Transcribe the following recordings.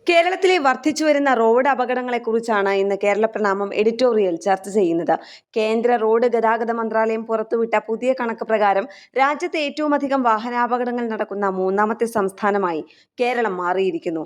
കേരളത്തിലെ വർദ്ധിച്ചുവരുന്ന റോഡ് അപകടങ്ങളെക്കുറിച്ചാണ് ഇന്ന് കേരള പ്രണാമം എഡിറ്റോറിയൽ ചർച്ച ചെയ്യുന്നത്. കേന്ദ്ര റോഡ് ഗതാഗത മന്ത്രാലയം പുറത്തുവിട്ട പുതിയ കണക്ക് പ്രകാരം രാജ്യത്ത് ഏറ്റവുമധികം വാഹനാപകടങ്ങൾ നടക്കുന്ന മൂന്നാമത്തെ സംസ്ഥാനമായി കേരളം മാറിയിരിക്കുന്നു.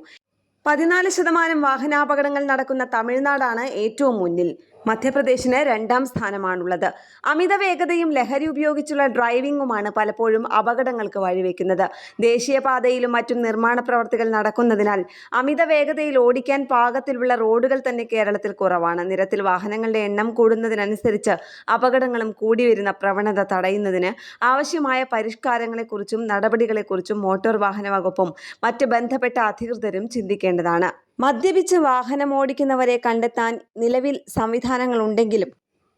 14% വാഹനാപകടങ്ങൾ നടക്കുന്ന തമിഴ്നാടാണ് ഏറ്റവും മുന്നിൽ. മധ്യപ്രദേശിന് 2ാം സ്ഥാനമാണുള്ളത്. അമിത വേഗതയും ലഹരി ഉപയോഗിച്ചുള്ള ഡ്രൈവിംഗുമാണ് പലപ്പോഴും അപകടങ്ങൾക്ക് വഴിവെക്കുന്നത്. ദേശീയപാതയിലും മറ്റും നിർമ്മാണ പ്രവർത്തികൾ നടക്കുന്നതിനാൽ അമിത വേഗതയിൽ ഓടിക്കാൻ പാകത്തിലുള്ള റോഡുകൾ തന്നെ കേരളത്തിൽ കുറവാണ്. നിരത്തിൽ വാഹനങ്ങളുടെ എണ്ണം കൂടുന്നതിനനുസരിച്ച് അപകടങ്ങളും കൂടിവരുന്ന പ്രവണത തടയുന്നതിന് ആവശ്യമായ പരിഷ്കാരങ്ങളെക്കുറിച്ചും നടപടികളെക്കുറിച്ചും മോട്ടോർ വാഹന വകുപ്പും മറ്റ് ബന്ധപ്പെട്ട അധികൃതരും ചിന്തിക്കേണ്ടതാണ്. മദ്യപിച്ച് വാഹനമോടിക്കുന്നവരെ കണ്ടെത്താൻ നിലവിൽ സംവിധാനങ്ങളുണ്ടെങ്കിലും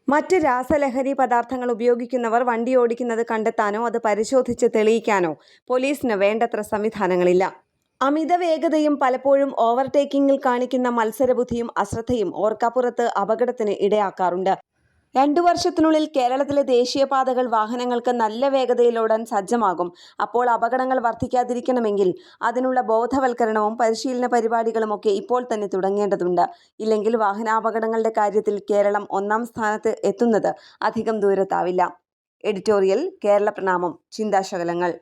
മറ്റ് രാസലഹരി പദാർത്ഥങ്ങൾ ഉപയോഗിക്കുന്നവർ വണ്ടി ഓടിക്കുന്നത് കണ്ടെത്താനോ അത് പരിശോധിച്ച് തെളിയിക്കാനോ പോലീസിന് വേണ്ടത്ര സംവിധാനങ്ങളില്ല. അമിത വേഗതയും പലപ്പോഴും ഓവർടേക്കിംഗിൽ കാണിക്കുന്ന മത്സരബുദ്ധിയും അശ്രദ്ധയും ഓർക്കാപ്പുറത്ത് അപകടത്തിന് ഇടയാക്കാറുണ്ട്. 2 വർഷത്തിനുള്ളിൽ കേരളത്തിലെ ദേശീയപാതകൾ വാഹനങ്ങൾക്ക് നല്ല വേഗതയിൽ ഓടാൻ സജ്ജമാകും. അപ്പോൾ അപകടങ്ങൾ വർദ്ധിക്കാതിരിക്കണമെങ്കിൽ അതിനുള്ള ബോധവൽക്കരണവും പരിശീലന പരിപാടികളുമൊക്കെ ഇപ്പോൾ തന്നെ തുടങ്ങേണ്ടതുണ്ട്. ഇല്ലെങ്കിൽ വാഹനാപകടങ്ങളുടെ കാര്യത്തിൽ കേരളം 1ാം സ്ഥാനത്ത് എത്തുന്നത് അധികം ദൂരത്താവില്ല. എഡിറ്റോറിയൽ കേരള പ്രണാമം ചിന്താശകലങ്ങൾ.